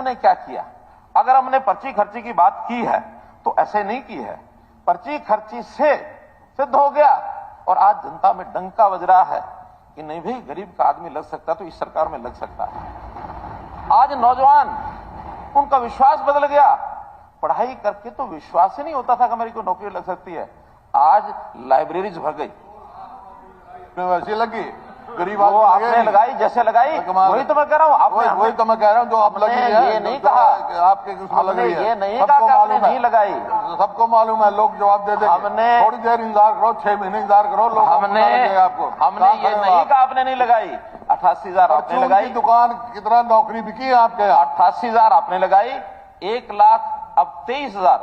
हमने क्या किया? अगर हमने पर्ची खर्ची की बात की है तो ऐसे नहीं की है, पर्ची खर्ची से सिद्ध हो गया और आज जनता में डंका बज रहा है कि नहीं भाई, गरीब का आदमी लग सकता तो इस सरकार में लग सकता है। आज नौजवान, उनका विश्वास बदल गया। पढ़ाई करके तो विश्वास ही नहीं होता था कि मेरी को नौकरी लग सकती है। आज लाइब्रेरीज भर गई, वैसी लगी, गरीब वो आपने लगाई, जैसे लगाई वही तो मैं कह रहा हूँ। वही तो मैं कह रहा हूँ, जो आप लग रही है, ये नहीं कहा आपके किसमें लग रही है, ये नहीं कहा कि आपने नहीं लगाई। सबको मालूम है, लोग जवाब दे देंगे। हमने थोड़ी देर इंतजार करो, 6 महीने इंतजार करो, लोग हमने ये नहीं कहा आपने नहीं लगाई। 88,000 आपने लगाई। दुकान कितना नौकरी बिकी है आपके? 88,000 आपने लगाई। 1 लाख अब 23,000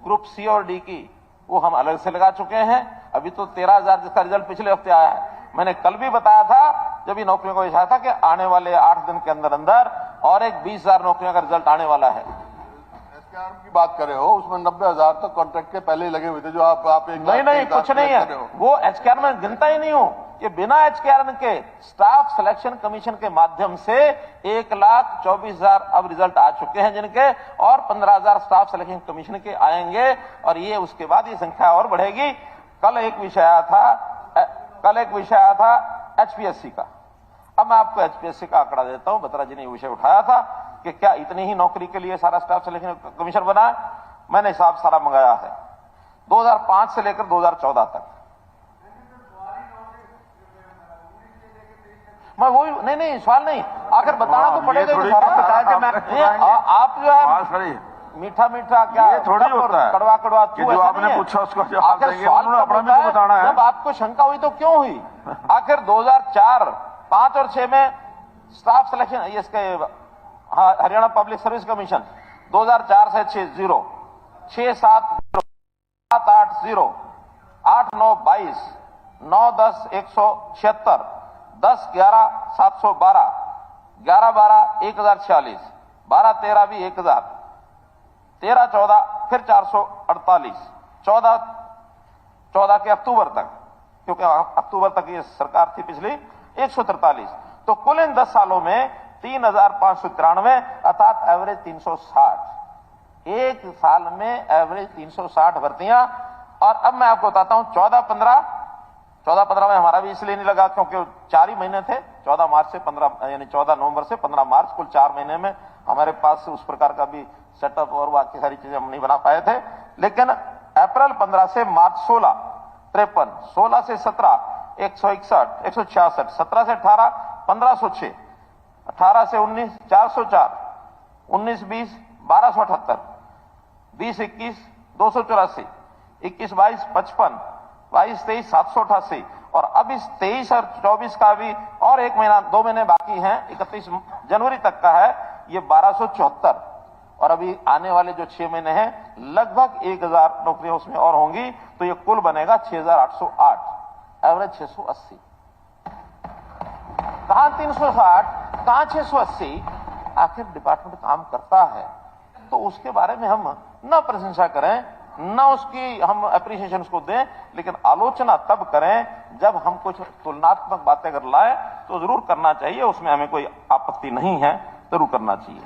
ग्रुप सी और डी की वो हम अलग से लगा चुके हैं। अभी तो 13,000 जिसका रिजल्ट पिछले हफ्ते आया है। मैंने कल भी बताया था जब इन नौकरियों को दिखाया था कि आने वाले 8 दिन के अंदर अंदर और एक 20,000 नौकरियों का रिजल्ट आने वाला है। एचकेआरएम की बात कर रहे हो, उसमें 90,000 तो कॉन्ट्रैक्ट के पहले ही लगे हुए थे, जो आप एक नहीं कुछ नहीं है, वो एचकेआरएम में गिनता ही नहीं हूं। ये बिना एचकेआरएम के स्टाफ सिलेक्शन कमीशन के माध्यम से 1,24,000 अब रिजल्ट आ चुके हैं जिनके, और 15,000 स्टाफ सिलेक्शन कमीशन के आएंगे और ये उसके बाद ये संख्या और बढ़ेगी। कल एक विषय आया था एचपीएससी का। अब मैं आपको एचपीएससी का आंकड़ा देता हूं। बत्रा जी ने विषय उठाया था कि क्या इतनी ही नौकरी के लिए सारा स्टाफ सिलेक्शन कमीशन बना है। मैंने हिसाब सारा मंगाया है 2005 से लेकर 2014 तक। मैं वही नहीं सवाल नहीं, आखिर बताना तो पड़ेगा। आप जो है मीठा क्या, ये थोड़ी होता है कड़वा कि जो आपने पूछा उसको जवाब देंगे, अपना भी बताना है। जब आपको शंका हुई तो क्यों हुई? आखिर 2004, 5 और 6 में स्टाफ सिलेक्शन इसके हरियाणा पब्लिक सर्विस कमीशन 2004 से 6-0, 6-7, 7-8-0, 8-9 22, 9-10 176, 10-11 712, 11-12 1046, 12-13 भी 1000, 13-14 फिर 448, 14 के अक्टूबर तक, क्योंकि अक्टूबर तक ये सरकार थी पिछली, 143। तो कुल इन 10 सालों में 3,593 अर्थात एवरेज 360। एक साल में एवरेज 360 भर्तियां। और अब मैं आपको बताता हूं 14-15 में हमारा भी इसलिए नहीं लगा क्योंकि 4 ही महीने थे, 14 मार्च से 15 यानी 14 नवंबर से 15 मार्च, कुल 4 महीने में हमारे पास उस प्रकार का भी सेटअप और बाकी सारी चीजें हम नहीं बना पाए थे। लेकिन अप्रैल 15 से मार्च 16 53, 16 से 17 161, 166, 17 से 18 1506, 18 से 19 404, 19-20 1278, 20-21 284, 21-22 55, 22-23 788, और अब इस 23 और 24 का भी और 1 महीना 2 महीने बाकी हैं, 31 जनवरी तक का है, ये 1274। और अभी आने वाले जो 6 महीने हैं लगभग 1,000 नौकरियां उसमें और होंगी, तो ये कुल बनेगा 6,808, एवरेज 680। कहां 360, कहां 680? आखिर डिपार्टमेंट काम करता है तो उसके बारे में हम न प्रशंसा करें, न उसकी हम अप्रिसिएशन उसको दें, लेकिन आलोचना तब करें जब हम कुछ तुलनात्मक बातें अगर लाएं तो जरूर करना चाहिए, उसमें हमें कोई आपत्ति नहीं है, जरूर करना चाहिए।